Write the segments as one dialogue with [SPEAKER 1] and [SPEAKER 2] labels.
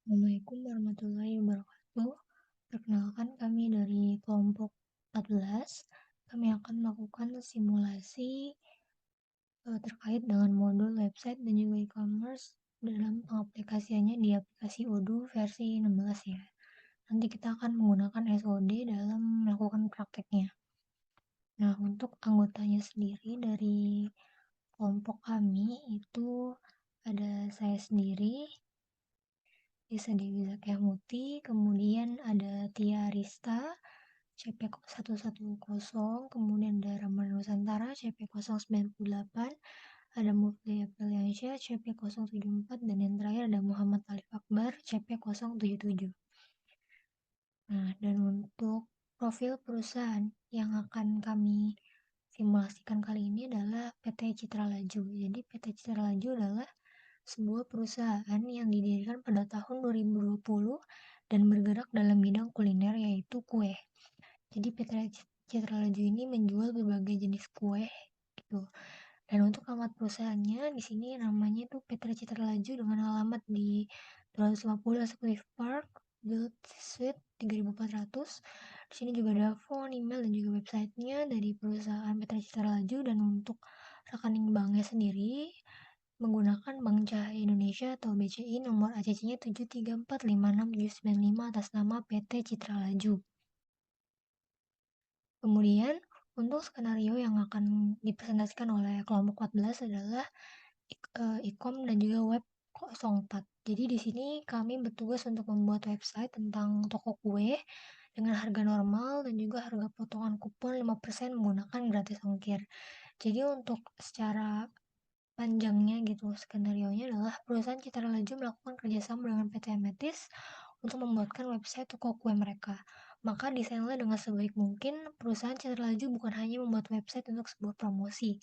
[SPEAKER 1] Assalamualaikum warahmatullahi wabarakatuh. Perkenalkan kami dari kelompok 14. Kami akan melakukan simulasi terkait dengan modul website dan juga e-commerce dalam pengaplikasiannya di aplikasi Odoo versi 16 ya. Nanti kita akan menggunakan SOD dalam melakukan prakteknya. Nah, untuk anggotanya sendiri dari kelompok kami itu ada saya sendiri, Desa Dewi Zakiah Muti, kemudian ada Tia Arista, CP110, kemudian ada Ramlan Nusantara, CP098, ada Mufli Apriliansyah, CP074, dan yang terakhir ada Muhammad Alif Akbar, CP077. Nah, dan untuk profil perusahaan yang akan kami simulasikan kali ini adalah PT Citra Laju. Jadi PT Citra Laju adalah sebuah perusahaan yang didirikan pada tahun 2020 dan bergerak dalam bidang kuliner yaitu kue. Jadi PT Citra Laju ini menjual berbagai jenis kue gitu. Dan untuk alamat perusahaannya di sini namanya itu PT Citra Laju dengan alamat di 250 Executive Park, Build Suite 3400. Di sini juga ada phone, email, dan juga websitenya dari perusahaan PT Citra Laju. Dan untuk rekening banknya sendiri menggunakan Bank Cahaya Indonesia atau BCI, nomor ACC-nya 7345679 atas nama PT Citra Laju. Kemudian, untuk skenario yang akan dipresentasikan oleh kelompok 14 adalah e-com dan juga web 04. Jadi di sini kami bertugas untuk membuat website tentang toko kue dengan harga normal dan juga harga potongan kupon 5% menggunakan gratis ongkir. Jadi untuk secara panjangnya gitu skenario-nya adalah perusahaan Citra Laju melakukan kerjasama dengan PT Ametis untuk membuatkan website toko kue mereka. Maka desainlah dengan sebaik mungkin. Perusahaan Citra Laju bukan hanya membuat website untuk sebuah promosi,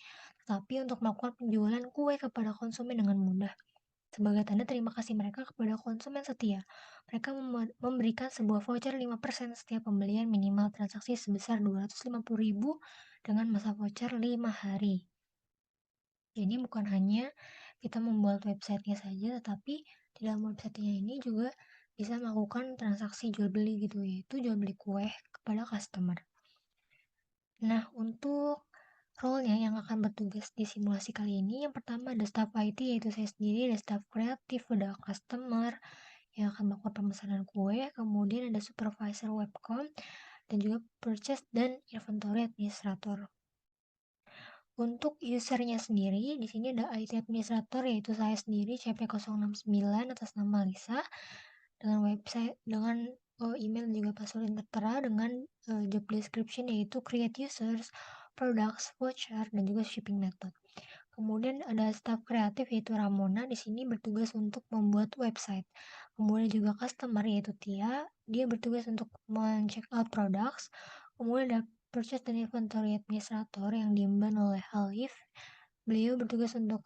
[SPEAKER 1] tetapi untuk melakukan penjualan kue kepada konsumen dengan mudah. Sebagai tanda terima kasih mereka kepada konsumen setia, mereka memberikan sebuah voucher 5% setiap pembelian minimal transaksi sebesar 250.000 dengan masa voucher 5 hari. Jadi bukan hanya kita membuat websitenya saja, tetapi di dalam websitenya ini juga bisa melakukan transaksi jual beli gitu, yaitu jual beli kue kepada customer. Nah, untuk role-nya yang akan bertugas di simulasi kali ini, yang pertama ada staff IT, yaitu saya sendiri, ada staff kreatif, ada customer yang akan melakukan pemesanan kue, kemudian ada supervisor webcom, dan juga purchase dan inventory administrator. Untuk usernya sendiri, di sini ada IT administrator yaitu saya sendiri CP069 atas nama Lisa dengan website dengan email dan juga password yang tertera dengan job description yaitu create users, products, voucher, dan juga shipping method. Kemudian ada staff kreatif yaitu Ramona di sini bertugas untuk membuat website. Kemudian juga customer yaitu Tia, dia bertugas untuk men-check out products. Kemudian ada purchase dan inventory administrator yang diemban oleh Alif. Beliau bertugas untuk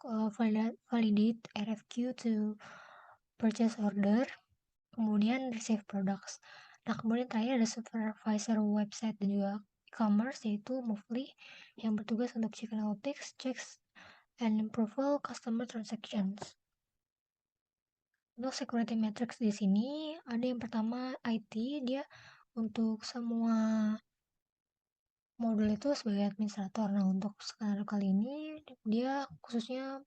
[SPEAKER 1] validate RFQ to purchase order. Kemudian receive products. Nah, kemudian terakhir ada supervisor website dan juga e-commerce yaitu Mufli yang bertugas untuk check analytics, checks and approval customer transactions. Untuk security metrics di sini ada yang pertama IT, dia untuk semua modul itu sebagai administrator. Nah, untuk skenario kali ini dia khususnya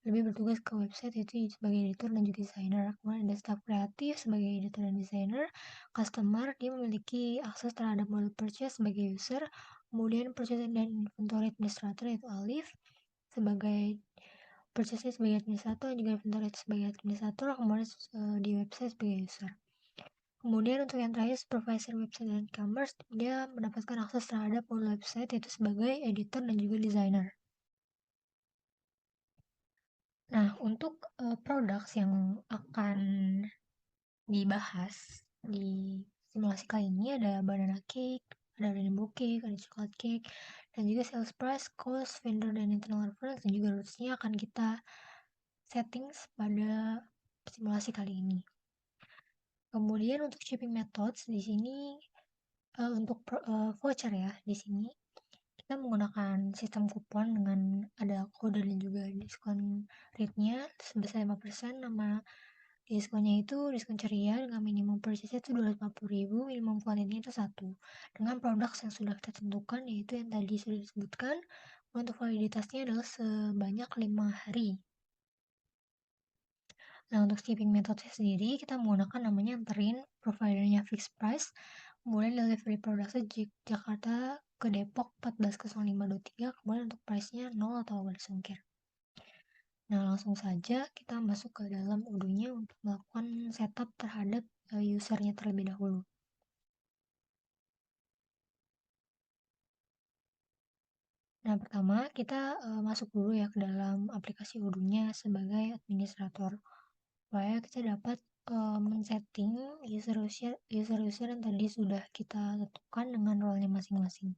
[SPEAKER 1] lebih bertugas ke website itu sebagai editor dan juga desainer. Kemudian ada staff kreatif sebagai editor dan desainer. Customer, dia memiliki akses terhadap modul purchase sebagai user. Kemudian purchase dan inventory administrator yaitu Alif sebagai purchase sebagai administrator dan juga inventory sebagai administrator. Kemudian di website sebagai user. Kemudian untuk yang terakhir supervisor website dan e-commerce, dia mendapatkan akses terhadap modul website yaitu sebagai editor dan juga desainer. Nah, untuk products yang akan dibahas di simulasi kali ini ada banana cake, ada rainbow cake, ada chocolate cake, dan juga sales price, cost, vendor, dan internal reference, dan juga rules-nya akan kita settings pada simulasi kali ini. Kemudian untuk shipping methods di sini untuk voucher ya, di sini kita menggunakan sistem kupon dengan ada kode dan juga diskon rate-nya sebesar 5%. Nama Diskonnya itu diskon ceria dengan minimum purchase itu 250.000, minimum quantity itu satu. Dengan produk yang sudah kita tentukan yaitu yang tadi sudah disebutkan, untuk validitasnya adalah sebanyak 5 hari. Nah, untuk shipping methodenya sendiri, kita menggunakan namanya anterin, providernya fixed price, kemudian delivery produknya Jakarta ke Depok 140523, kemudian untuk price-nya 0 atau garis ongkir. Nah, langsung saja kita masuk ke dalam Odoo-nya untuk melakukan setup terhadap usernya terlebih dahulu. Nah, pertama kita masuk dulu ya ke dalam aplikasi Odoo-nya sebagai administrator, supaya kita dapat men-setting user-user yang tadi sudah kita tentukan dengan role-nya masing-masing.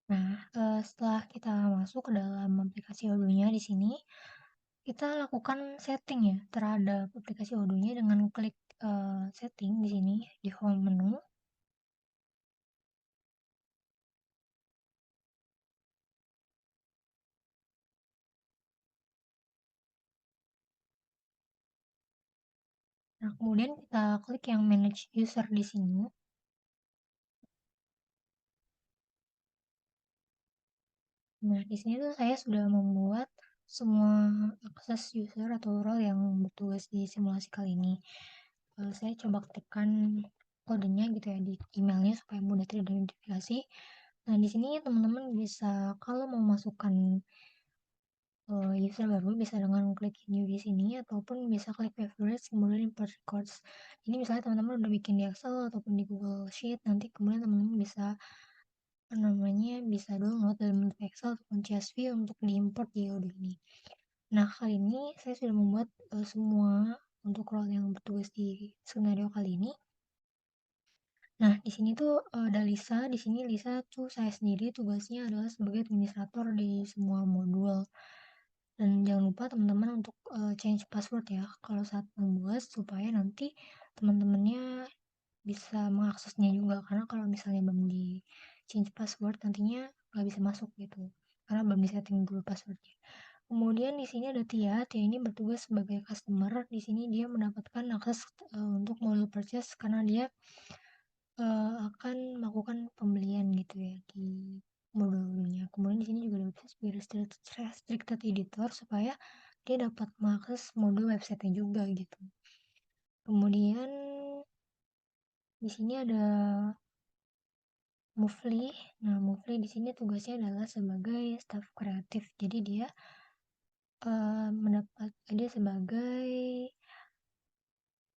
[SPEAKER 1] Nah, setelah kita masuk ke dalam aplikasi Odoo-nya di sini, kita lakukan setting ya terhadap aplikasi Odoo-nya dengan klik setting di sini di home menu. Nah, kemudian kita klik yang manage user di sini. Nah, di sini tuh saya sudah membuat semua akses user atau role yang bertugas di simulasi kali ini. Saya coba ketikkan kodenya gitu ya di emailnya supaya mudah teridentifikasi. Nah, di sini teman-teman bisa kalau mau masukkan user baru bisa dengan klik new di sini ataupun bisa klik favorites kemudian import records. Ini misalnya teman-teman udah bikin di Excel ataupun di Google Sheet, nanti kemudian teman-teman bisa apa namanya bisa download dalam bentuk Excel ataupun CSV untuk diimport di Odoo ini. Nah, kali ini saya sudah membuat semua untuk role yang bertugas di skenario kali ini. Nah, di sini tuh ada Lisa. Di sini Lisa tuh saya sendiri tugasnya adalah sebagai administrator di semua modul. Dan jangan lupa teman-teman untuk change password ya kalau saat membuat supaya nanti teman-temannya bisa mengaksesnya juga, karena kalau misalnya belum di change password nantinya nggak bisa masuk gitu karena belum di setting dulu passwordnya. Kemudian di sini ada Tia. Tia ini bertugas sebagai customer. Di sini dia mendapatkan akses untuk modul purchase karena dia akan melakukan pembelian gitu ya di modulnya. Kemudian di sini juga ada sebagai restricted editor supaya dia dapat mengakses modul websitenya juga gitu. Kemudian di sini ada Mufli. Nah, Mufli di sini tugasnya adalah sebagai staff kreatif. Jadi dia mendapat dia sebagai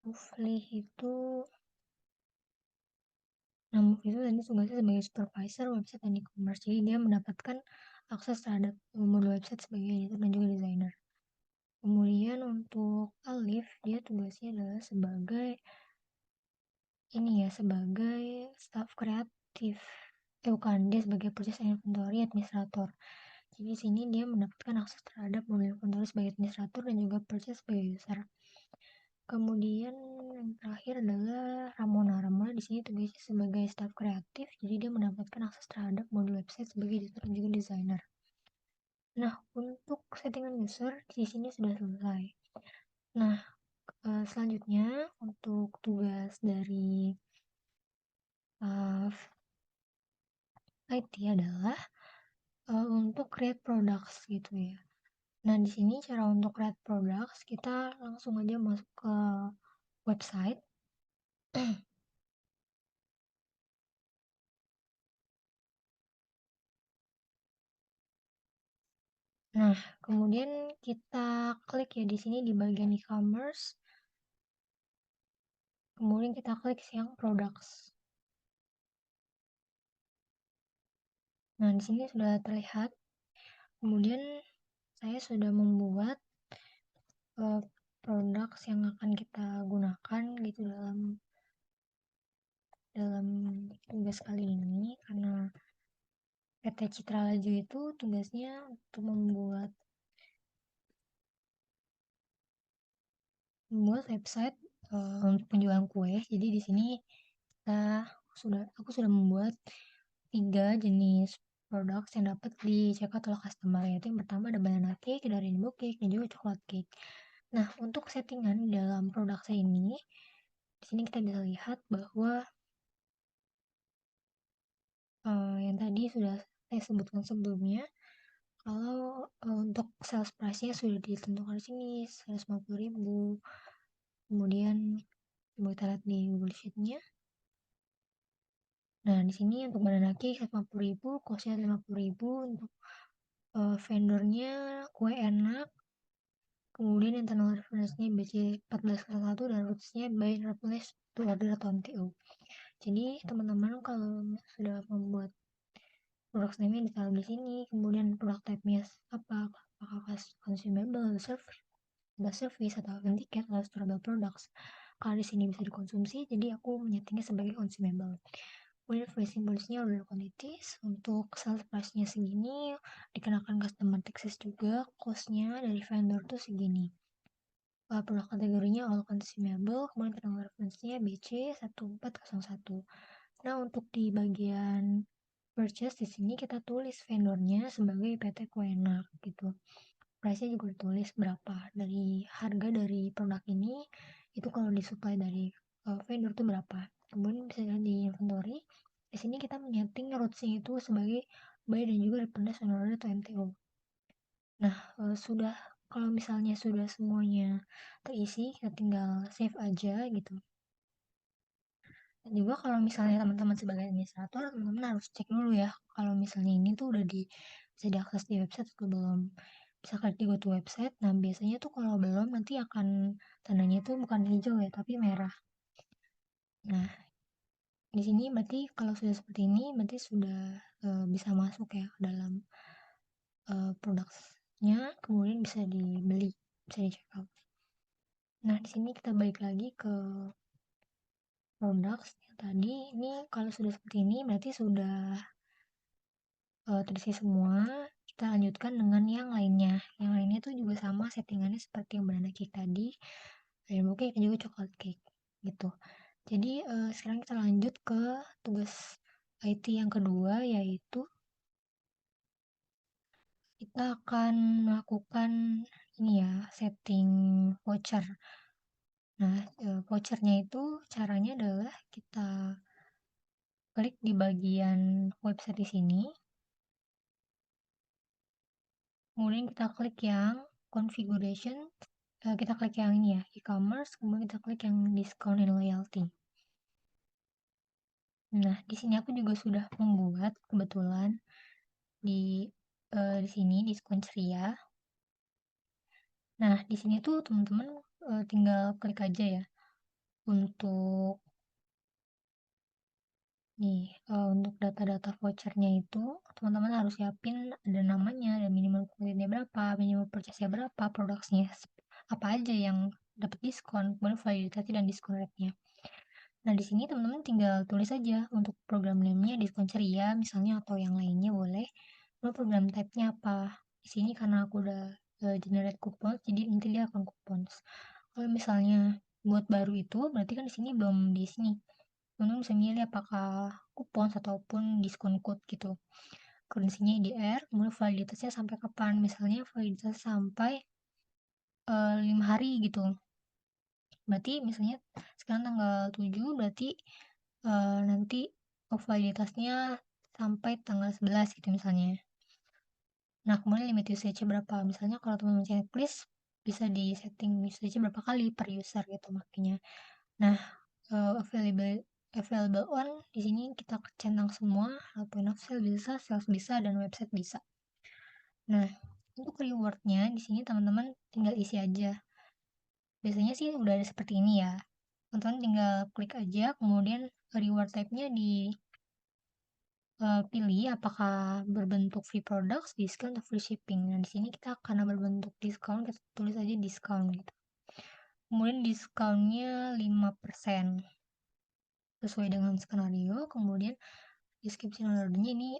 [SPEAKER 1] Mufli itu nah Mufli itu tadi tugasnya sebagai supervisor website dan e-commerce. Jadi dia mendapatkan akses terhadap modul website sebagai editor dan juga desainer. Kemudian untuk Alif, dia tugasnya adalah sebagai ini ya, sebagai staff kreatif. Bukan, dia sebagai purchase inventory administrator. Jadi di sini dia mendapatkan akses terhadap modul inventory sebagai administrator dan juga purchase sebagai user. Kemudian yang terakhir adalah Ramona. Ramona di sini tugasnya sebagai staff kreatif, jadi dia mendapatkan akses terhadap modul website sebagai editor dan juga desainer. Nah, untuk settingan user di sini sudah selesai. Nah, selanjutnya untuk tugas dari IT adalah untuk create products gitu ya. Nah, di sini cara untuk create products kita langsung aja masuk ke website. Nah, kemudian kita klik ya di sini di bagian e-commerce. Kemudian kita klik yang products. Nah, di sini sudah terlihat. Kemudian saya sudah membuat produk yang akan kita gunakan gitu dalam dalam tugas kali ini, karena PT Citra Laju itu tugasnya untuk membuat website untuk penjualan kue. Jadi di sini aku sudah membuat 3 jenis produk yang dapat dicek oleh customer, yaitu yang pertama ada banana cake, ada rainbow cake, dan juga coklat cake. Nah, untuk settingan dalam produk saya ini, di sini kita bisa lihat bahwa yang tadi sudah saya sebutkan sebelumnya, kalau untuk sales price-nya sudah ditentukan di sini 150.000. Kemudian coba kita lihat di Google Sheet-nya. Nah, di sini untuk banana cake 150.000, cost-nya 50.000, untuk vendornya kue enak, kemudian internal reference-nya BC 1401 dan roots-nya by replace to order atau MTO. Jadi teman-teman kalau sudah membuat produk name-nya ditaruh di sini, kemudian produk type-nya apa, apakah consumable, service atau tiket atau storable products. Kalau di sini bisa dikonsumsi, jadi aku menyetingnya sebagai consumable. Kemudian pricing policy-nya order quantities, untuk sales price-nya segini, dikenakan customer taxes juga, cost-nya dari vendor tuh segini. Produk kategorinya all consumable, kemudian tanggal reference-nya BC 1401. Nah, untuk di bagian purchase di sini kita tulis vendornya sebagai PT Kuenak gitu. Price-nya juga ditulis berapa dari harga dari produk ini, itu kalau disuplai dari vendor itu berapa. Kemudian bisa di inventory. Di sini kita menyeting roots-nya itu sebagai buy dan juga replenish on order atau MTO. Nah, kalau misalnya sudah semuanya terisi, kita tinggal save aja gitu. Dan juga kalau misalnya teman-teman sebagai administrator, teman-teman harus cek dulu ya, kalau misalnya ini tuh udah bisa diakses di website atau belum. Bisa klik di go to website, nah biasanya tuh kalau belum nanti akan tandanya tuh bukan hijau ya, tapi merah. Nah, di sini berarti kalau sudah seperti ini, berarti sudah bisa masuk ya ke dalam produknya, kemudian bisa dibeli, bisa di check out. Nah, di sini kita balik lagi ke produk yang tadi. Ini kalau sudah seperti ini berarti sudah terisi semua. Kita lanjutkan dengan yang lainnya. Yang lainnya tuh juga sama settingannya seperti yang banana cake tadi, rainbow cake dan juga coklat cake gitu. Jadi sekarang kita lanjut ke tugas IT yang kedua, yaitu kita akan melakukan ini ya, setting voucher. Nah, vouchernya itu caranya adalah kita klik di bagian website di sini, kemudian kita klik yang configuration, kita klik yang ini ya, e-commerce, kemudian kita klik yang discount and loyalty. Nah, di sini aku juga sudah membuat kebetulan di sini diskon ceria. Nah, di sini tuh teman-teman tinggal klik aja ya untuk untuk data-data vouchernya itu teman-teman harus siapin, ada namanya, ada minimum quantity berapa, minimum purchase-nya berapa, produknya apa aja yang dapat diskon, kemudian validity dan diskon rate-nya. Nah, di sini teman-teman tinggal tulis aja untuk program name-nya diskon ceria misalnya, atau yang lainnya boleh. Lalu program type-nya apa. Di sini karena aku udah generate coupon, jadi nanti dia akan coupons. Kalau misalnya buat baru itu berarti kan di sini belum di sini. Teman-teman bisa milih apakah coupons ataupun diskon code gitu. Kondisinya IDR, kemudian validitasnya sampai kapan. Misalnya validitas sampai 5 hari gitu. Berarti misalnya sekarang tanggal 7, berarti nanti validitasnya sampai tanggal 11 gitu misalnya. Nah, kemudian limit usage berapa. Misalnya kalau teman-teman checklist, bisa di setting usage berapa kali per user gitu makanya. Nah, available on di sini kita centang semua, point of sale bisa, sales bisa, dan website bisa. Nah, untuk rewardnya di sini teman-teman tinggal isi aja. Biasanya sih udah ada seperti ini ya. Teman-teman tinggal klik aja, kemudian reward type-nya pilih apakah berbentuk free products, discount, atau free shipping. Nah, di sini kita karena berbentuk diskon, kita tulis aja diskon gitu. kemudian diskonnya 5% sesuai dengan skenario. Kemudian description ordernya ini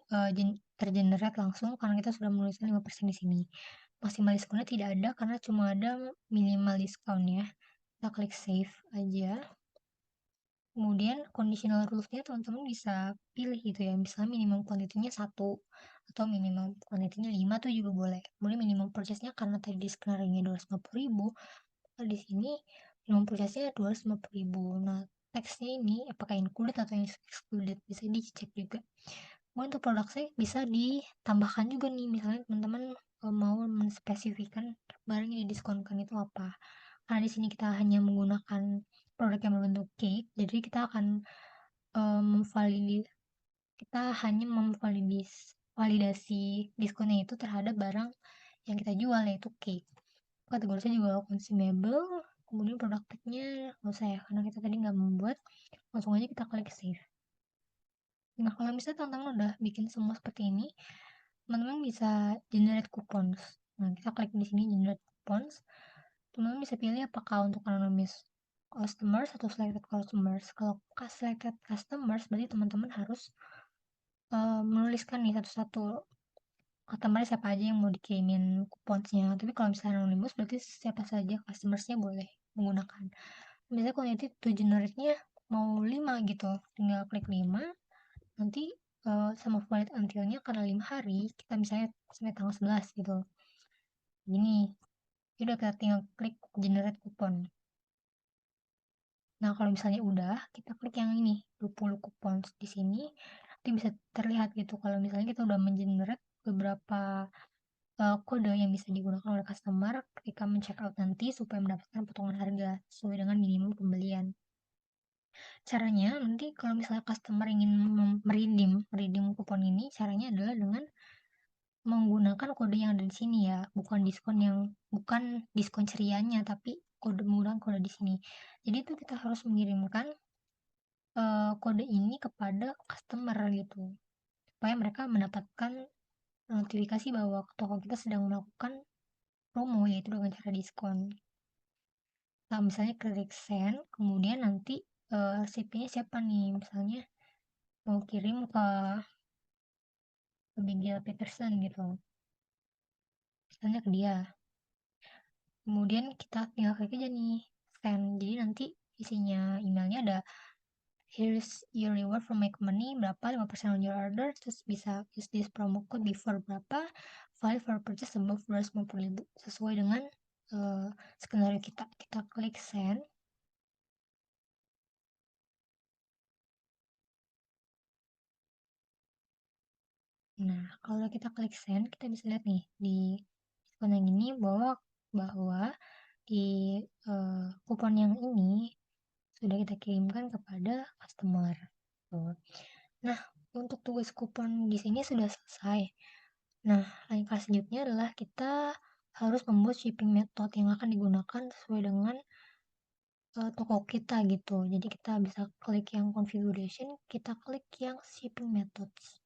[SPEAKER 1] tergenerate langsung karena kita sudah menuliskan 5% di sini. Maksimal diskonnya tidak ada karena cuma ada minimal diskon ya. Kita klik save aja. Kemudian conditional rules-nya teman-teman bisa pilih gitu ya. Misalnya minimum quantity-nya 1 atau minimum quantity-nya 5 tuh juga boleh. Kemudian minimum purchase-nya karena tadi di skenario-nya 250.000, di sini minimum purchase-nya 250.000. Nah, teksnya ini apakah included atau excluded bisa dicek juga. Kemudian untuk produk-nya bisa ditambahkan juga nih, misalnya teman-teman mau menspesifikkan barang yang didiskonkan itu apa. Karena di sini kita hanya menggunakan produk yang berbentuk cake, jadi kita akan kita hanya validasi diskonnya itu terhadap barang yang kita jual yaitu cake. Kategorisnya juga consumable, kemudian produk tag-nya nggak usah ya karena kita tadi nggak membuat, langsung aja kita klik save. Nah, kalau misalnya teman-teman udah bikin semua seperti ini, teman-teman bisa generate coupons. Nah, kita klik di sini generate coupons. Teman-teman bisa pilih apakah untuk anonymous customers atau selected customers. Kalau selected customers berarti teman-teman harus menuliskan nih satu-satu customer siapa aja yang mau dikirimin kuponsnya. Tapi kalau misalnya anonymous berarti siapa saja customersnya boleh menggunakan. Misalnya quantity to generate-nya mau 5 gitu, tinggal klik 5. Nanti sama valid until-nya karena 5 hari, kita misalnya sampai tanggal 11 gitu. Gini, udah kita tinggal klik generate coupon. Nah, kalau misalnya udah, kita klik yang ini, 20 kupon di sini. Nanti bisa terlihat gitu kalau misalnya kita udah mengenerate beberapa kode yang bisa digunakan oleh customer ketika men-check out nanti supaya mendapatkan potongan harga sesuai dengan minimum pembelian. Caranya nanti kalau misalnya customer ingin meredeem kupon ini, caranya adalah dengan menggunakan kode yang ada di sini ya, bukan diskon cerianya, tapi menggunakan kode di sini. Jadi itu kita harus mengirimkan kode ini kepada customer gitu, supaya mereka mendapatkan notifikasi bahwa toko kita sedang melakukan promo yaitu dengan cara diskon. Nah, misalnya klik send, kemudian nanti CP-nya siapa nih, misalnya mau kirim ke Bigel Peterson gitu, misalnya ke dia. Kemudian kita tinggal klik aja nih send, jadi nanti isinya emailnya ada here's your reward from my company berapa 5% on your order, terus bisa use this promo code before berapa, valid for purchase above 250.000 sesuai dengan skenario kita klik send. Nah, kalau kita klik send, kita bisa lihat nih di kupon yang ini bahwa di kupon yang ini sudah kita kirimkan kepada customer. Tuh. Nah, untuk tugas kupon di sini sudah selesai. Nah, langkah selanjutnya adalah kita harus membuat shipping method yang akan digunakan sesuai dengan toko kita gitu. Jadi kita bisa klik yang configuration, kita klik yang shipping methods.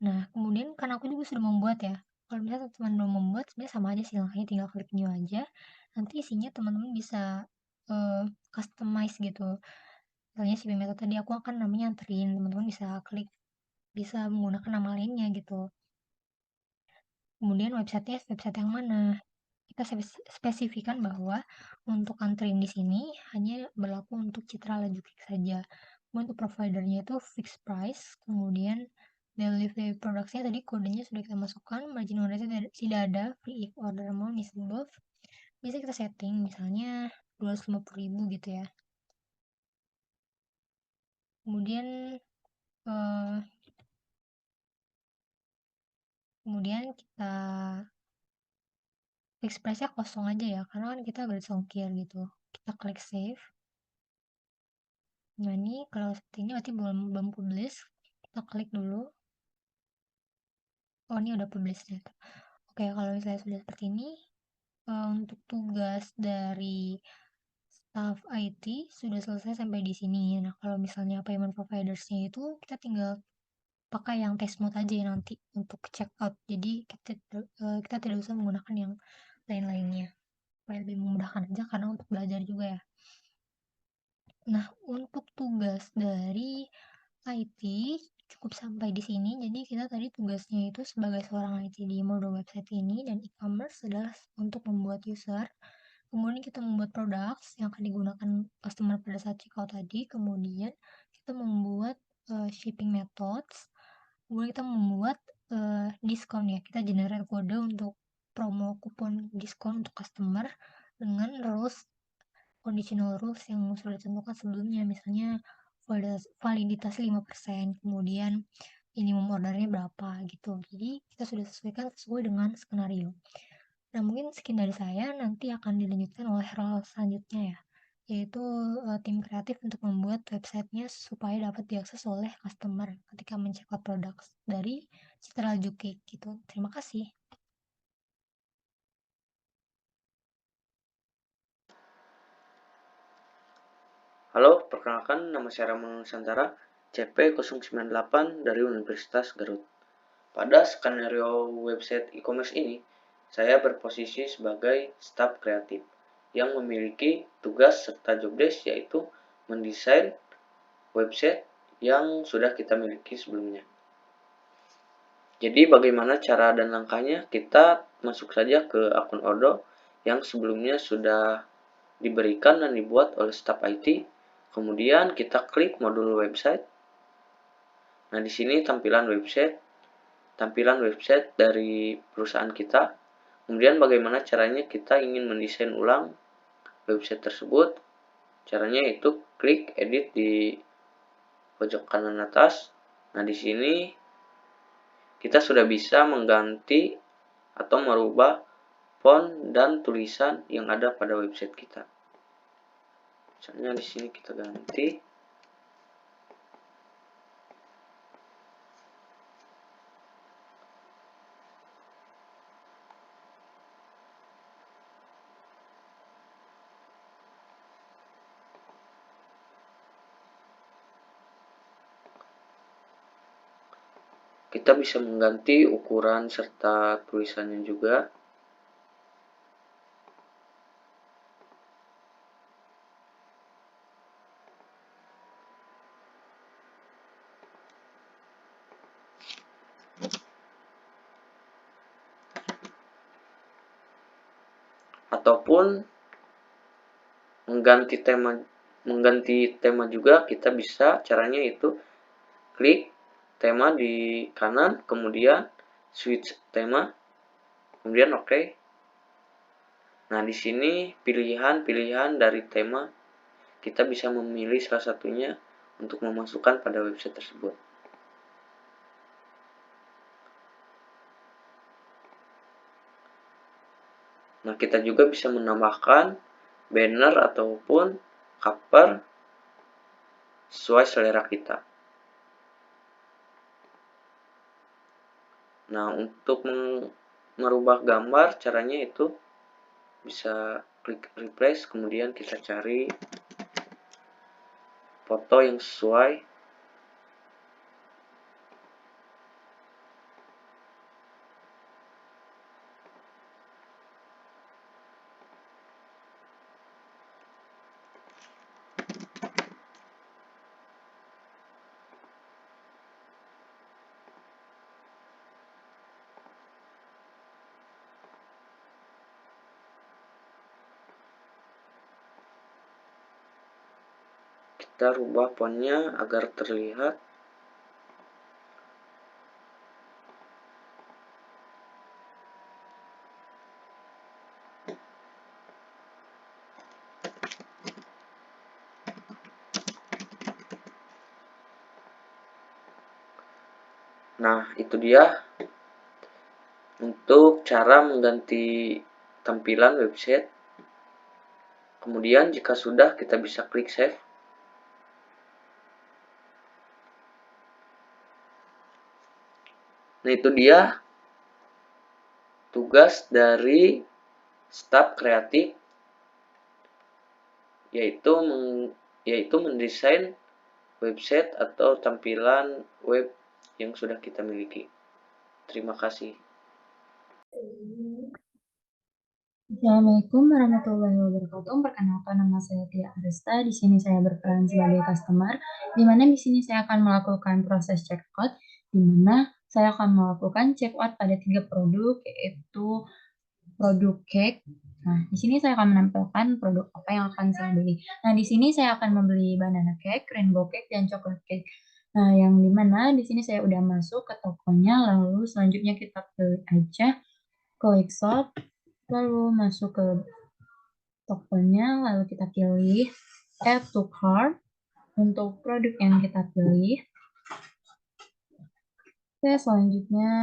[SPEAKER 1] Nah, kemudian karena aku juga sudah membuat ya. Kalau misalnya teman-teman belum membuat, sebenarnya sama aja sih langkahnya, tinggal klik new aja. Nanti isinya teman-teman bisa customize gitu. Misalnya shipping method tadi aku akan namanya anterin, teman-teman bisa menggunakan nama lainnya gitu. Kemudian websitenya website yang mana? Kita spesifikan bahwa untuk anterin di sini hanya berlaku untuk Citra Lajukik saja. Kemudian untuk providernya itu fixed price, kemudian delivery productsnya tadi kodenya sudah kita masukkan, margin order tidak ada, free if order amount is above. Bisa kita setting misalnya 250.000 gitu ya. Kemudian eh, kita fixed price-nya kosong aja ya, karena kan kita gratis ongkir gitu. Kita klik save. Nah, ini kalau seperti ini berarti belum publish. Kita klik dulu. Oh, ini udah publish ternyata. Oke, kalau misalnya sudah seperti ini, untuk tugas dari staff IT sudah selesai sampai di sini. Nah, kalau misalnya payment providers-nya itu kita tinggal pakai yang test mode aja ya nanti untuk check out. Jadi kita tidak usah menggunakan yang lain-lainnya. supaya lebih memudahkan aja karena untuk belajar juga ya. Nah, untuk tugas dari IT cukup sampai di sini. Jadi kita tadi tugasnya itu sebagai seorang IT di modul website ini dan e-commerce adalah untuk membuat user. Kemudian kita membuat products yang akan digunakan customer pada saat checkout tadi. Kemudian kita membuat shipping methods. Kemudian kita membuat diskon ya. Kita generate kode untuk promo kupon diskon untuk customer dengan rules conditional rules yang sudah ditentukan sebelumnya, misalnya validitas 5%, kemudian minimum ordernya berapa gitu. Jadi kita sudah sesuaikan sesuai dengan skenario. Nah, mungkin sekian dari saya, nanti akan dilanjutkan oleh role selanjutnya ya, yaitu tim kreatif untuk membuat websitenya supaya dapat diakses oleh customer ketika men-checkout produk dari Citra Jukik gitu. Terima kasih.
[SPEAKER 2] Halo, perkenalkan nama saya Ramon Nusantara, CP098 dari Universitas Garut. Pada skenario website e-commerce ini, saya berposisi sebagai staf kreatif yang memiliki tugas serta jobdesk yaitu mendesain website yang sudah kita miliki sebelumnya. Jadi bagaimana cara dan langkahnya? Kita masuk saja ke akun Odoo yang sebelumnya sudah diberikan dan dibuat oleh staf IT. Kemudian kita klik modul website. Nah, di sini tampilan website dari perusahaan kita. Kemudian bagaimana caranya kita ingin mendesain ulang website tersebut. Caranya itu klik edit di pojok kanan atas. Nah, di sini kita sudah bisa mengganti atau merubah font dan tulisan yang ada pada website kita. Misalnya di sini kita ganti. Kita bisa mengganti ukuran serta tulisannya juga. Ataupun mengganti tema juga kita bisa. Caranya itu klik tema di kanan, kemudian switch tema, kemudian oke. Nah, di sini pilihan-pilihan dari tema kita bisa memilih salah satunya untuk memasukkan pada website tersebut. Nah, kita juga bisa menambahkan banner ataupun cover sesuai selera kita. Nah, untuk merubah gambar caranya itu bisa klik replace, kemudian kita cari foto yang sesuai. Kita rubah fontnya agar terlihat. Nah, itu dia untuk cara mengganti tampilan website. Kemudian jika sudah, kita bisa klik save. Nah, itu dia tugas dari staf kreatif, yaitu mendesain website atau tampilan web yang sudah kita miliki. Terima kasih.
[SPEAKER 3] Assalamualaikum warahmatullahi wabarakatuh. Perkenalkan nama saya Tia Arista. Di sini saya berperan sebagai customer, di mana di sini saya akan melakukan proses checkout, di mana saya akan melakukan checkout pada 3 produk, yaitu produk cake. Nah, di sini saya akan menampilkan produk apa yang akan saya beli. Nah, di sini saya akan membeli banana cake, rainbow cake, dan chocolate cake. Nah, yang di mana di sini saya udah masuk ke tokonya, lalu selanjutnya kita pilih aja, klik shop, lalu masuk ke tokonya, lalu kita pilih add to cart untuk produk yang kita pilih. Oke, selanjutnya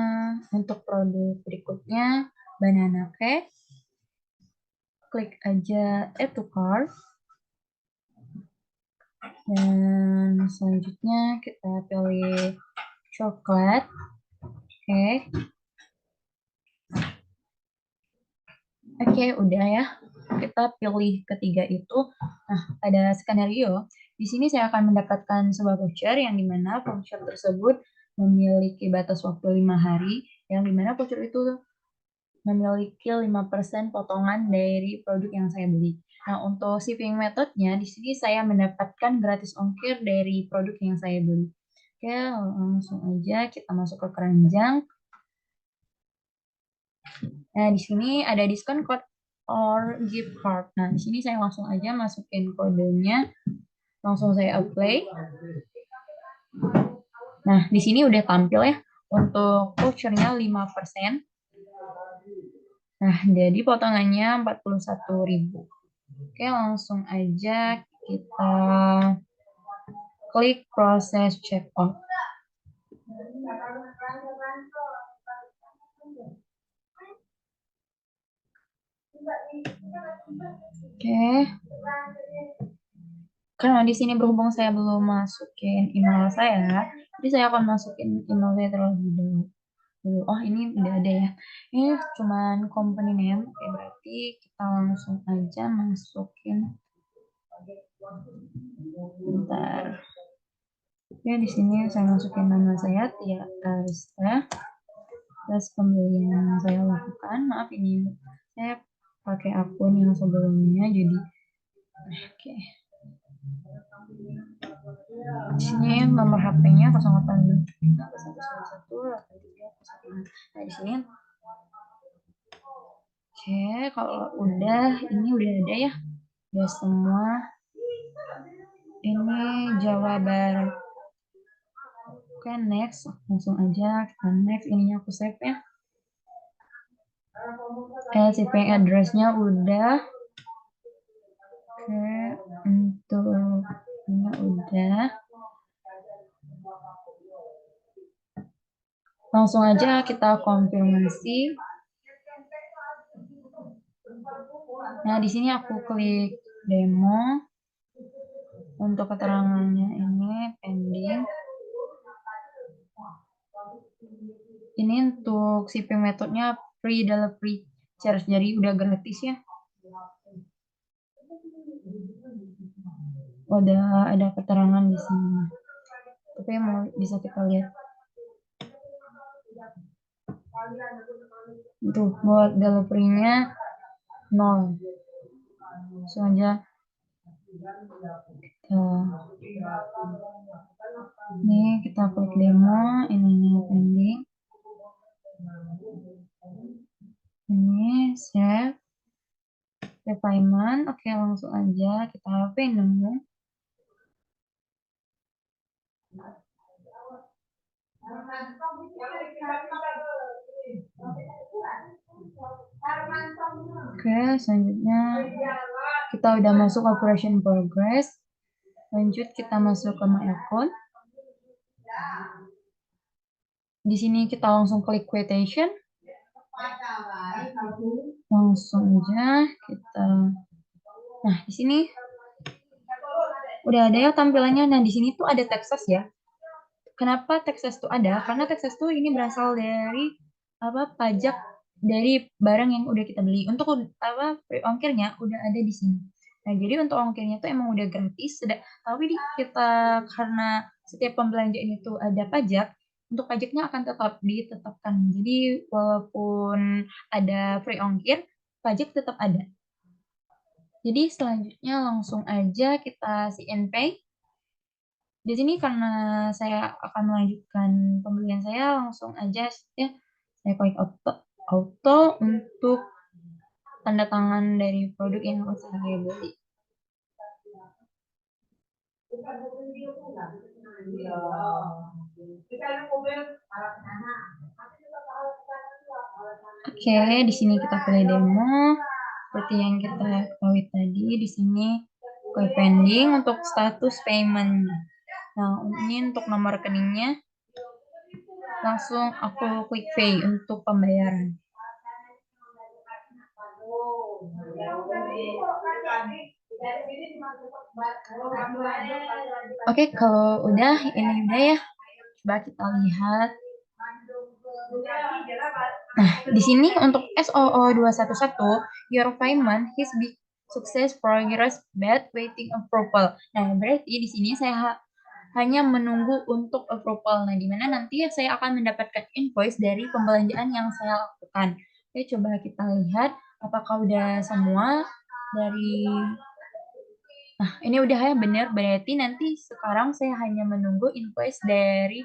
[SPEAKER 3] untuk produk berikutnya banana cake, klik aja add to cart, dan selanjutnya kita pilih coklat cake. Oke, udah ya. Kita pilih ketiga itu. Nah, pada skenario, di sini saya akan mendapatkan sebuah voucher yang dimana voucher tersebut memiliki batas waktu 5 hari, yang dimana voucher itu memiliki 5% potongan dari produk yang saya beli. Nah, untuk shipping methodnya, di sini saya mendapatkan gratis ongkir dari produk yang saya beli. Oke, langsung aja kita masuk ke keranjang. Nah, di sini ada diskon code or gift card. Nah, di sini saya langsung aja masukin kodenya, langsung saya apply. Nah, di sini udah tampil ya untuk vouchernya 5%. Nah, jadi potongannya 41.000. Oke, langsung aja kita klik proses checkout. Oke. Karena di sini berhubung saya belum masukin email saya, jadi saya akan masukin email saya terlebih dulu. Oh, ini udah ada ya. Ini cuman company name. Oke, berarti kita langsung aja masukin. Bentar. Oke, di sini saya masukin nama saya Tia Arista. Terus pembelian yang saya lakukan. Maaf, ini saya pakai akun yang sebelumnya, jadi oke. Di sini nomor HP-nya 085111 Nah, di sini oke, kalau udah ini udah ada ya. Udah semua. Ini Jawa Barat. Oke, next. Langsung aja kita next. Ininya aku save ya. Shipping address-nya udah. Oke, untuk ini udah. Langsung aja kita konfirmasi. Nah, di sini aku klik demo. Untuk keterangannya ini pending. Ini untuk shipping metodenya free delivery charge, jadi udah gratis ya. Udah ada keterangan di sini. Tapi mau bisa kita lihat. Tuh, buat delivery-nya 0. Langsung aja ini kita klik demo, ini pending. Ini save payment. Oke, langsung aja kita pay dulu. Oke, selanjutnya kita udah masuk operation progress. Lanjut kita masuk ke my account. Di sini kita langsung klik quotation. Langsung aja kita. Nah, di sini udah ada ya tampilannya. Nah, di sini tuh ada Texas ya. Kenapa Texas tuh ada? Karena Texas tuh ini berasal dari pajak dari barang yang udah kita beli. Untuk ongkirnya udah ada di sini. Nah, jadi untuk ongkirnya tuh emang udah gratis. Tapi kita karena setiap pembelanjaan itu ada pajak, untuk pajaknya akan tetap ditetapkan. Jadi walaupun ada free ongkir, pajak tetap ada. Jadi selanjutnya langsung aja kita sign pay. Di sini karena saya akan melanjutkan pembelian saya, langsung aja ya saya klik auto untuk tanda tangan dari produk yang akan saya beli. Oke, di sini kita pilih demo. Seperti yang kita ketahui tadi, di sini klik pending untuk status payment. Nah, ini untuk nomor rekeningnya. Langsung aku klik pay untuk pembayaran. Oke, kalau udah, ini udah ya. Coba kita lihat. Nah, di sini untuk SOO211, your payment has been success progress but waiting approval. Nah, berarti di sini saya hanya menunggu untuk approval. Nah, di mana nanti saya akan mendapatkan invoice dari pembelanjaan yang saya lakukan. Oke, coba kita lihat apakah udah semua dari. Nah, ini udah ya, benar. Berarti nanti sekarang saya hanya menunggu invoice dari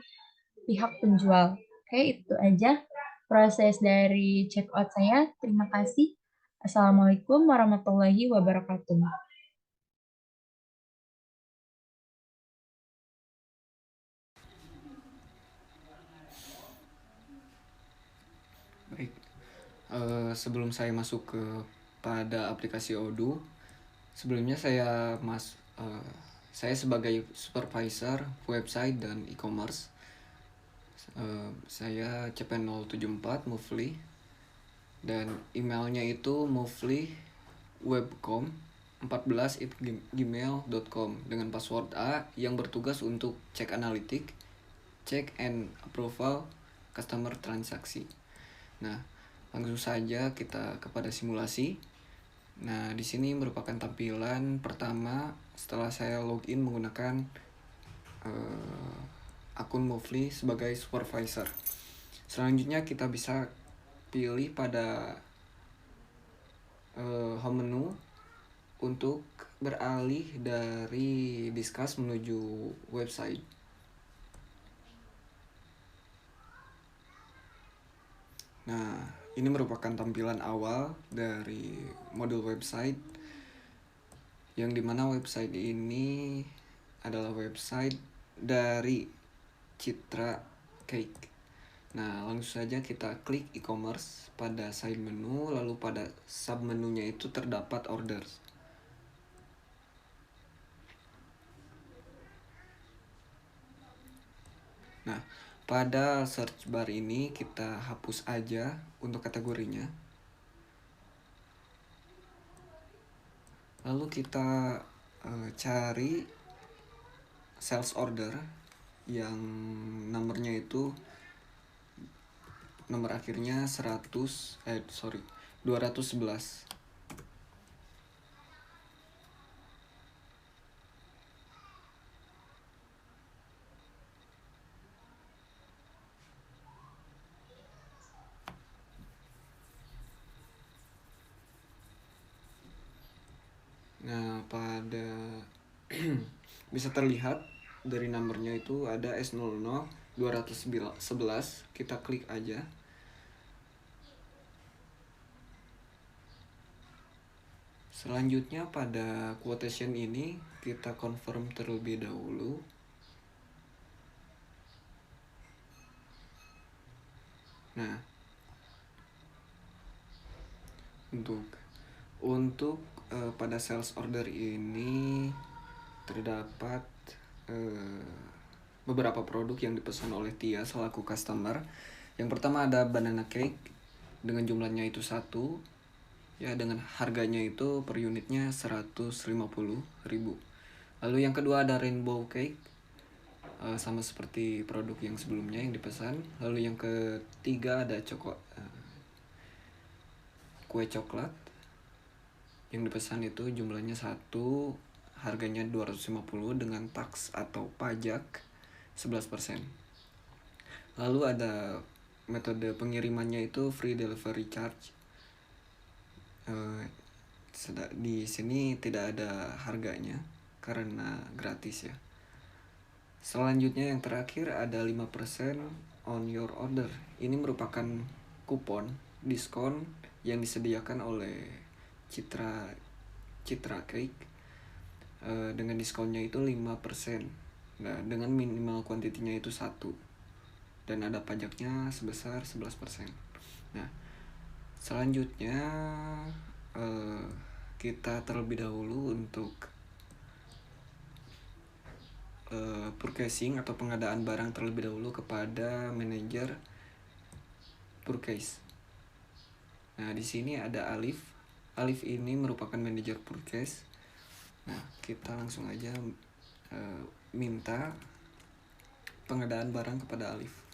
[SPEAKER 3] pihak penjual. Oke, itu aja proses dari check out saya. Terima kasih. Assalamualaikum warahmatullahi wabarakatuh.
[SPEAKER 4] Baik, sebelum saya masuk ke pada aplikasi Odoo, sebelumnya saya sebagai supervisor website dan e-commerce. Saya CP074 Mufli dan emailnya itu mufliwebcom14@gmail.com dengan password A yang bertugas untuk cek analitik, check and approval customer transaksi. Nah, langsung saja kita kepada simulasi. Nah, di sini merupakan tampilan pertama setelah saya login menggunakan akun Mufli sebagai supervisor. Selanjutnya kita bisa pilih pada home menu untuk beralih dari discuss menuju website. Nah, ini merupakan tampilan awal dari modul website, yang dimana website ini adalah website dari Citra Cake. Nah, langsung saja kita klik e-commerce pada side menu, lalu pada sub menunya itu terdapat orders. Nah, pada search bar ini kita hapus aja untuk kategorinya. Lalu kita cari sales order yang nomornya itu nomor akhirnya 211. Nah, pada bisa terlihat dari nomornya itu ada S00 211. Kita klik aja. Selanjutnya pada quotation ini kita confirm terlebih dahulu. Nah, untuk pada sales order ini terdapat beberapa produk yang dipesan oleh Tia selaku customer. Yang pertama ada banana cake dengan jumlahnya itu 1, ya, dengan harganya itu per unitnya 150.000. Lalu yang kedua ada rainbow cake, sama seperti produk yang sebelumnya yang dipesan. Lalu yang ketiga ada kue coklat yang dipesan itu jumlahnya 1, harganya 250 dengan tax atau pajak 11%. Lalu ada metode pengirimannya itu free delivery charge. Di sini tidak ada harganya karena gratis ya. Selanjutnya yang terakhir ada 5% on your order. Ini merupakan kupon diskon yang disediakan oleh Citra Cake. Dengan diskonnya itu 5%. Nah, dengan minimal kuantitinya itu 1. Dan ada pajaknya sebesar 11%. Nah, selanjutnya kita terlebih dahulu untuk purchasing atau pengadaan barang terlebih dahulu kepada manajer purchase. Nah, di sini ada Alif. Alif ini merupakan manajer purchase. Nah, kita langsung aja minta pengadaan barang kepada Alif.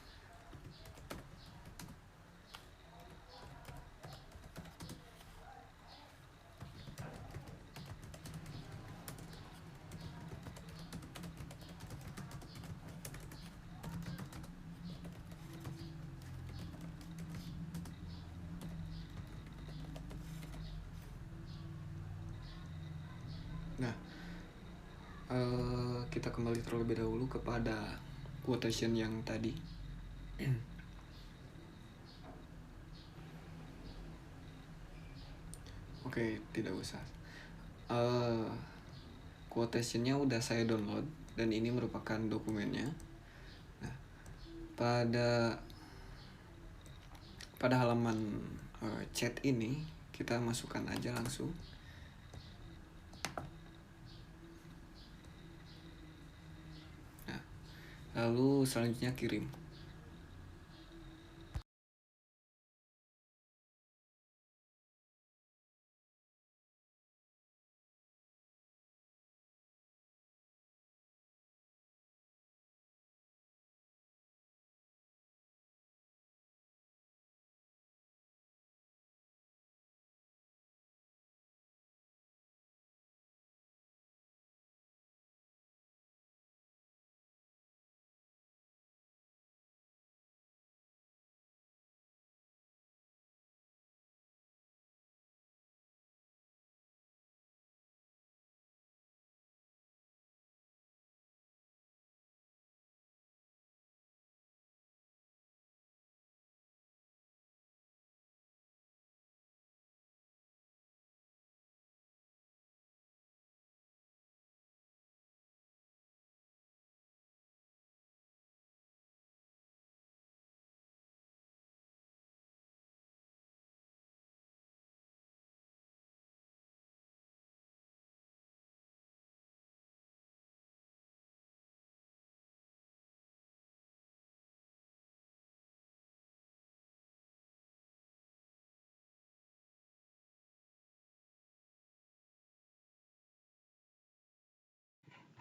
[SPEAKER 4] Nah, kita kembali terlebih dahulu kepada quotation yang tadi. Oke, tidak usah. Quotationnya udah saya download dan ini merupakan dokumennya. Nah, pada halaman chat ini kita masukkan aja langsung. Nah, lalu selanjutnya kirim.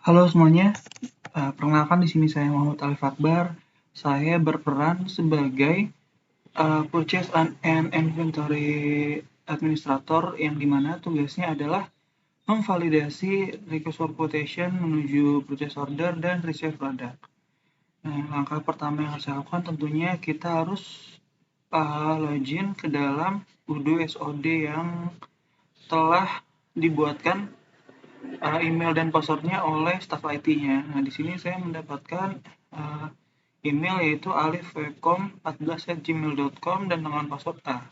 [SPEAKER 5] Halo semuanya, perkenalkan di sini saya Muhammad Alif Akbar. Saya berperan sebagai Purchase and Inventory Administrator yang dimana tugasnya adalah memvalidasi request for quotation menuju purchase order dan receive product. Nah, langkah pertama yang harus saya lakukan tentunya kita harus login ke dalam Udo SOD yang telah dibuatkan email dan passwordnya oleh staf IT-nya. Nah, di sini saya mendapatkan email yaitu alifwebcom14@gmail.com dan dengan password A.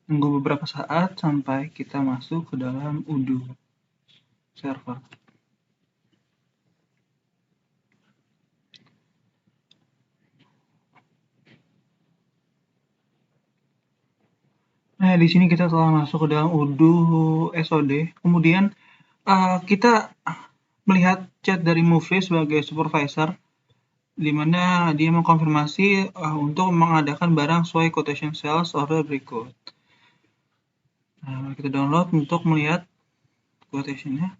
[SPEAKER 5] Tunggu beberapa saat sampai kita masuk ke dalam Udo server. Nah, di sini kita telah masuk ke dalam Udo SOD. Kemudian kita melihat chat dari Mufli sebagai supervisor, di mana dia mengkonfirmasi untuk mengadakan barang sesuai quotation sales order berikut. Nah, kita download untuk melihat quotation-nya.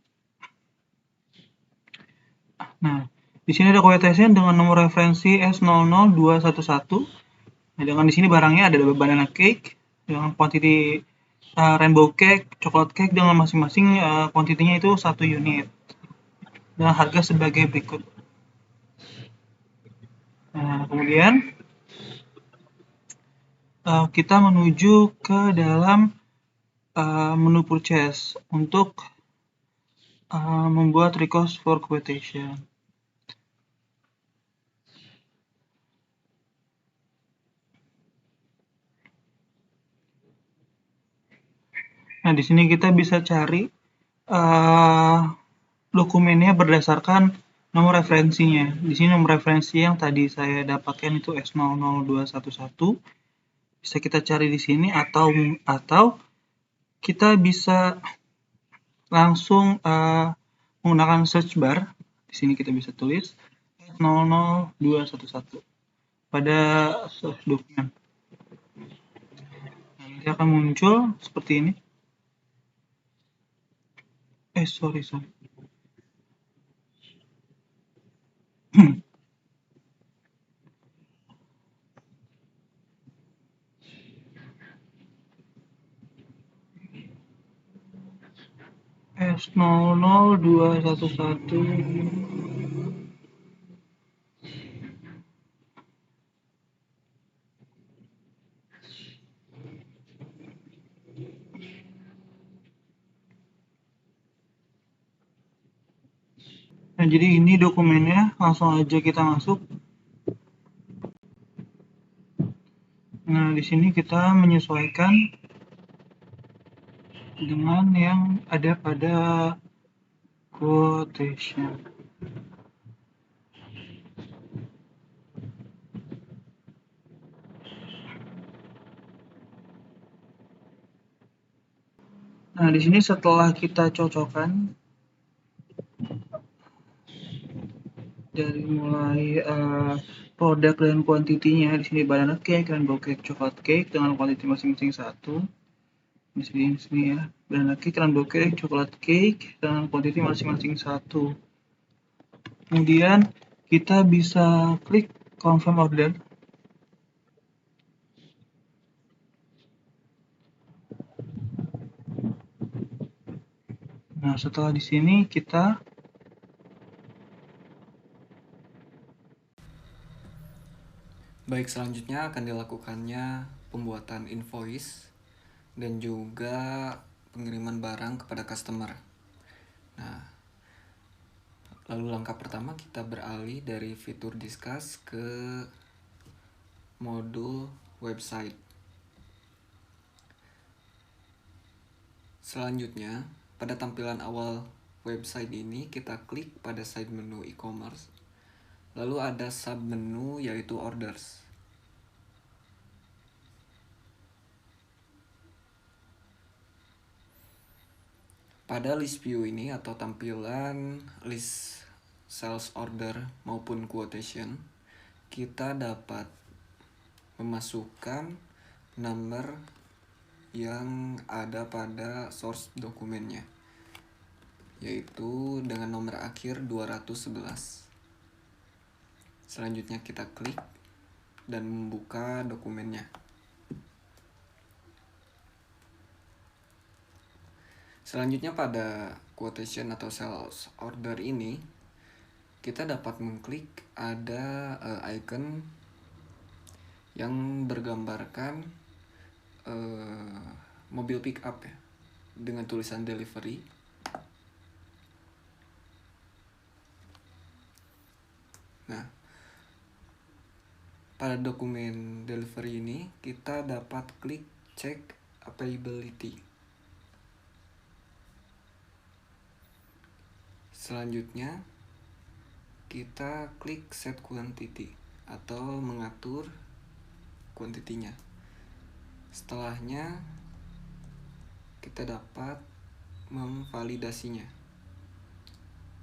[SPEAKER 5] Nah, di sini ada quotation dengan nomor referensi S00211. Nah, dengan di sini barangnya ada banana cake dengan quantity rainbow cake, chocolate cake dengan masing-masing kuantitinya itu 1 unit dengan harga sebagai berikut. Nah, kemudian kita menuju ke dalam menu purchase untuk membuat request for quotation. Nah, di sini kita bisa cari dokumennya berdasarkan nomor referensinya. Di sini nomor referensi yang tadi saya dapatkan itu S00211. Bisa kita cari di sini atau kita bisa langsung menggunakan search bar. Di sini kita bisa tulis S00211 pada search dokumen. Nanti akan muncul seperti ini. Sorry. S00211. Nah, jadi ini dokumennya, langsung aja kita masuk. Nah, di sini kita menyesuaikan dengan yang ada pada quotation. Nah, di sini setelah kita cocokkan dari mulai produk dan kuantitinya, di sini banana cake, rainbow cake, chocolate cake dengan kuantiti masing-masing 1. Di sini ya, banana cake, rainbow cake, chocolate cake dengan kuantiti masing-masing 1. Kemudian kita bisa klik confirm order. Nah, setelah di sini kita
[SPEAKER 4] Baik, selanjutnya akan dilakukannya pembuatan invoice dan juga pengiriman barang kepada customer. Nah, lalu langkah pertama kita beralih dari fitur discuss ke modul website. Selanjutnya, pada tampilan awal website ini kita klik pada side menu e-commerce. Lalu ada sub menu yaitu orders. Pada list view ini atau tampilan list sales order maupun quotation, kita dapat memasukkan nomor yang ada pada source dokumennya, yaitu dengan nomor akhir 211. Selanjutnya kita klik dan membuka dokumennya. Selanjutnya pada quotation atau sales order ini, kita dapat mengklik ada icon yang bergambarkan mobil pick up ya, dengan tulisan delivery. Nah, pada dokumen delivery ini kita dapat klik check availability. Selanjutnya kita klik set quantity atau mengatur kuantitinya. Setelahnya kita dapat memvalidasinya.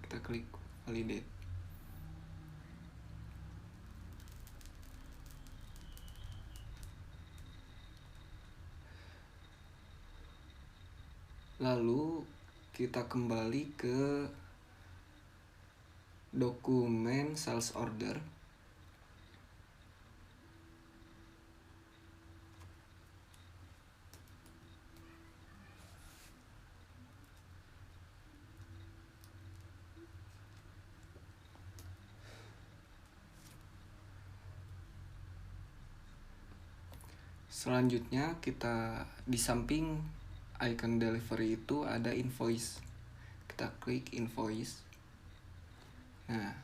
[SPEAKER 4] Kita klik validate. Lalu kita kembali ke dokumen sales order. Selanjutnya kita di samping icon delivery itu ada invoice. Kita klik invoice. Nah,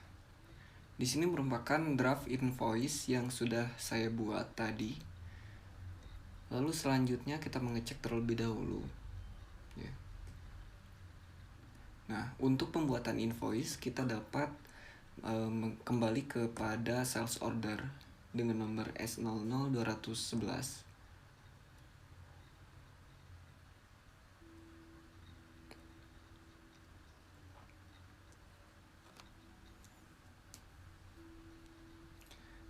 [SPEAKER 4] di sini merupakan draft invoice yang sudah saya buat tadi. Lalu selanjutnya kita mengecek terlebih dahulu. Ya. Nah, untuk pembuatan invoice kita dapat kembali kepada sales order dengan nomor S00211.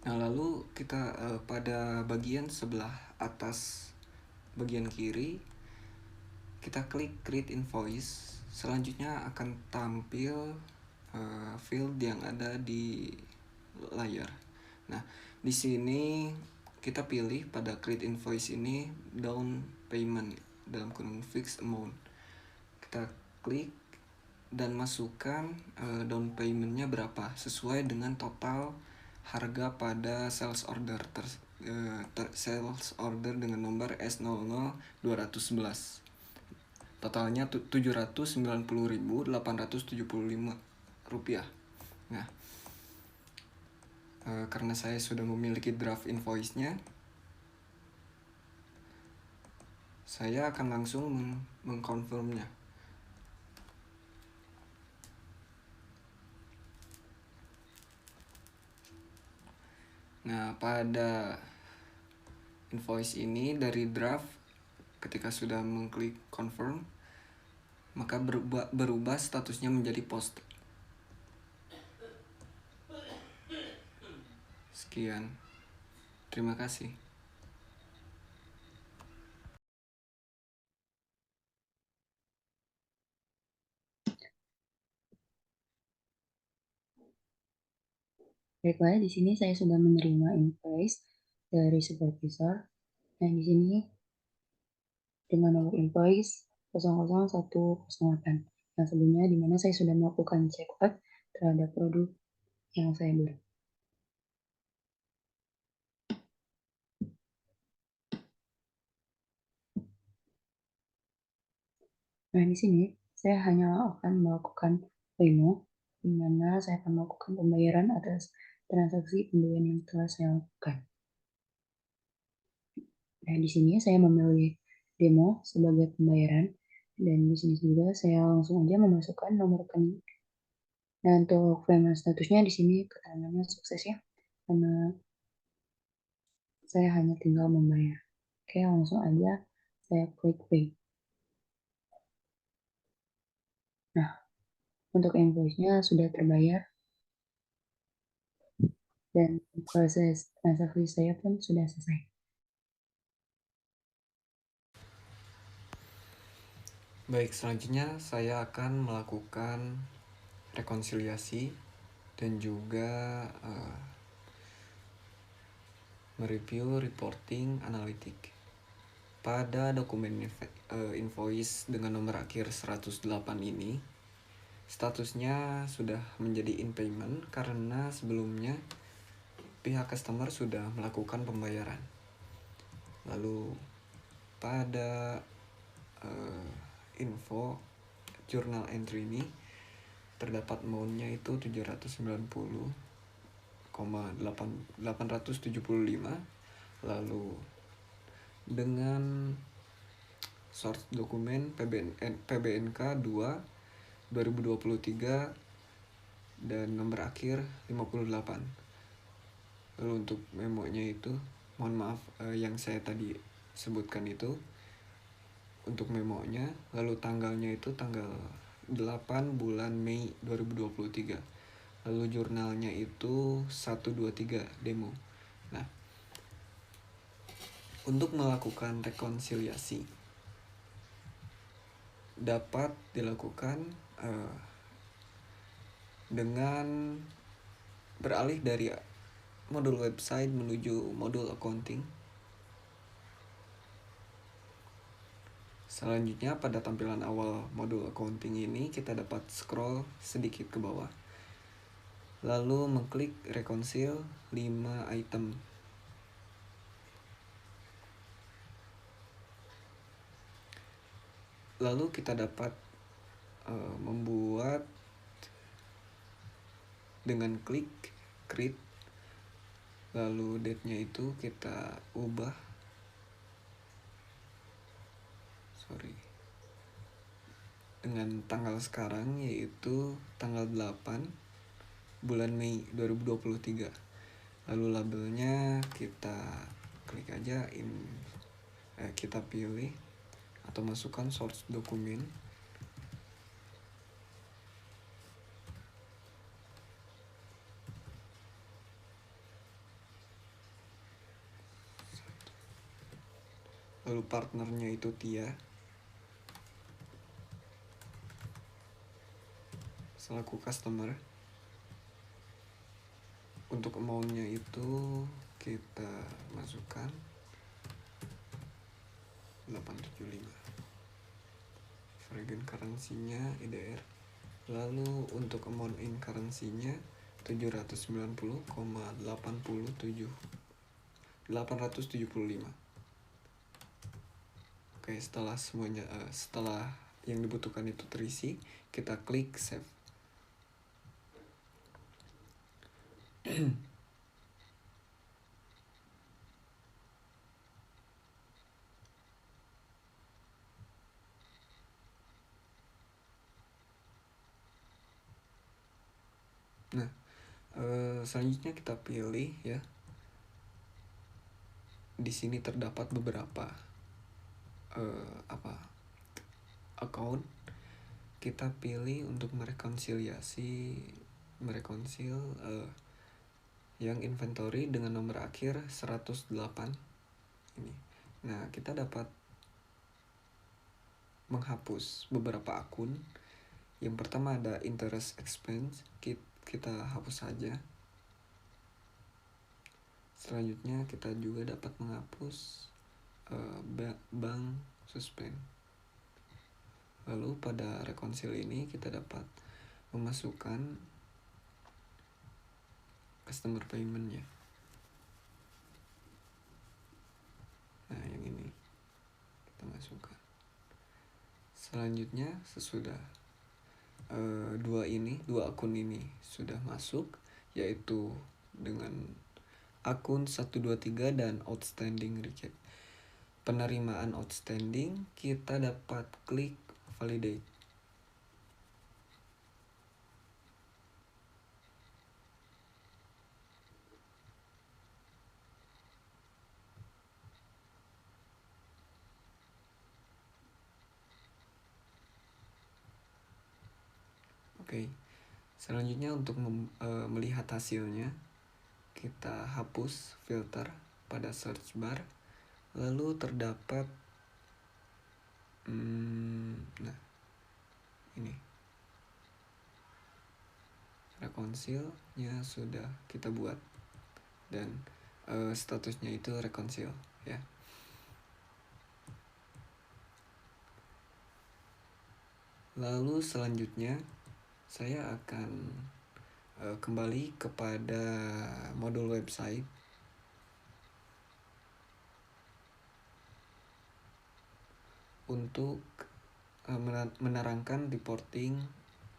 [SPEAKER 4] Nah, lalu kita pada bagian sebelah atas bagian kiri kita klik create invoice. Selanjutnya akan tampil field yang ada di layar. Nah, di sini kita pilih pada create invoice ini down payment dalam kurung fixed amount. Kita klik dan masukkan down paymentnya berapa sesuai dengan total harga pada sales order sales order dengan nomor S00211. Totalnya Rp790.875. Nah, karena saya sudah memiliki draft invoice-nya, saya akan langsung mengkonfirmnya. Nah, pada invoice ini dari draft, ketika sudah mengklik confirm, maka berubah statusnya menjadi post. Sekian. Terima kasih.
[SPEAKER 3] Baiklah, di sini saya sudah menerima invoice dari supervisor. Nah, di sini dengan nomor invoice 00108 yang sebelumnya di mana saya sudah melakukan check out terhadap produk yang saya beli. Nah, di sini saya hanya akan melakukan Venmo, di mana saya akan melakukan pembayaran atas transaksi pembelian yang telah saya lakukan. Nah, di sini saya memilih demo sebagai pembayaran, dan di sini juga saya langsung aja memasukkan nomor rekening. Nah, untuk payment statusnya di sini keterangannya sukses ya, karena saya hanya tinggal membayar. Oke, langsung aja saya klik pay. Nah, untuk invoice-nya sudah terbayar dan proses transaksi saya pun sudah selesai.
[SPEAKER 4] Baik, selanjutnya saya akan melakukan rekonsiliasi dan juga mereview reporting analitik. Pada dokumen invoice dengan nomor akhir 108 ini, statusnya sudah menjadi in payment karena sebelumnya pihak customer sudah melakukan pembayaran. Lalu pada info journal entry ini terdapat amount-nya itu 790,875. Lalu dengan source dokumen PBNK 2 2023 dan nomor akhir 58. Lalu untuk memo-nya itu, mohon maaf yang saya tadi sebutkan itu untuk memo-nya. Lalu tanggalnya itu tanggal 8 bulan Mei 2023. Lalu jurnalnya itu 123 demo. Nah, untuk melakukan rekonsiliasi dapat dilakukan dengan beralih dari modul website menuju modul accounting. Selanjutnya pada tampilan awal modul accounting ini kita dapat scroll sedikit ke bawah. Lalu mengklik reconcile 5 item. lalu kita dapat membuat dengan klik create, lalu date-nya itu kita ubah dengan tanggal sekarang, yaitu tanggal 8 bulan Mei 2023. Lalu labelnya kita klik aja kita pilih atau masukkan source dokumen. Lalu partnernya itu Tia selaku customer. Untuk amount-nya itu kita masukkan 875. Foreign currency-nya IDR. Lalu untuk amount in currency-nya 875. Oke, setelah yang dibutuhkan itu terisi, kita klik save. Nah, selanjutnya kita pilih ya. Di sini terdapat beberapa account. Kita pilih untuk merekonsil yang inventory dengan nomor akhir 108 ini. Nah, kita dapat menghapus beberapa akun. Yang pertama ada interest expense, kita hapus saja. Selanjutnya kita juga dapat menghapus bank suspend. Lalu pada rekonsil ini kita dapat memasukkan customer payment-nya. Nah, yang ini kita masukkan. Selanjutnya sesudah dua akun ini sudah masuk, yaitu dengan akun 123 dan outstanding receipt. Penerimaan outstanding kita dapat klik validate. Oke. Selanjutnya untuk melihat hasilnya, kita hapus filter pada search bar. Lalu terdapat nah ini rekonsilnya sudah kita buat dan statusnya itu rekonsil ya. Lalu selanjutnya saya akan kembali kepada modul website. Untuk menerangkan reporting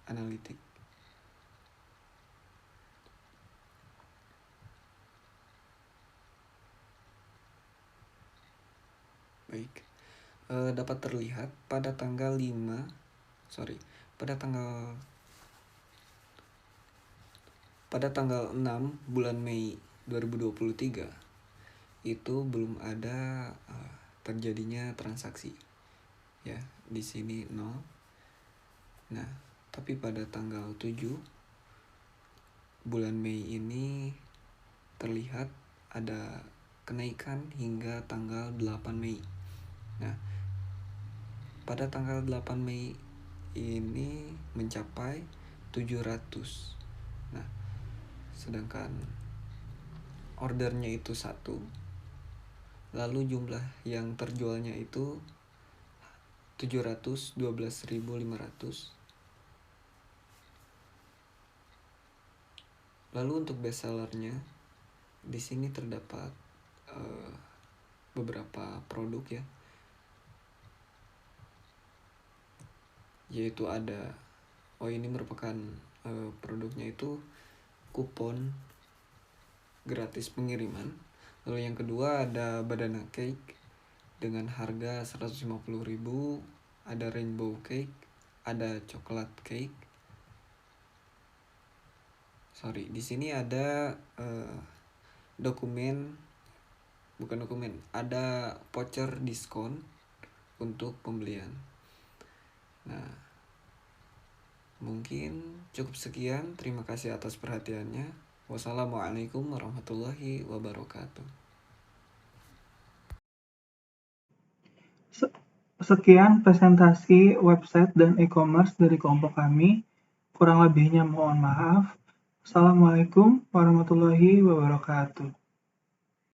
[SPEAKER 4] analitik. Baik, dapat terlihat pada tanggal 6 bulan Mei 2023 itu belum ada terjadinya transaksi. Ya, di sini 0. Nah, tapi pada tanggal 7 bulan Mei ini terlihat ada kenaikan hingga tanggal 8 Mei. Nah, pada tanggal 8 Mei ini mencapai 700. Nah, sedangkan ordernya itu 1. Lalu jumlah yang terjualnya itu 712.500. Lalu untuk best sellernya di sini terdapat beberapa produk ya. yaitu ada, ini merupakan produknya itu kupon gratis pengiriman. Lalu yang kedua ada banana cake dengan harga 150.000, ada rainbow cake, ada coklat cake. Di sini ada ada voucher diskon untuk pembelian. Nah, mungkin cukup sekian. Terima kasih atas perhatiannya. Wassalamualaikum warahmatullahi wabarakatuh.
[SPEAKER 5] Sekian presentasi website dan e-commerce dari kelompok kami. Kurang lebihnya mohon maaf. Assalamualaikum warahmatullahi wabarakatuh.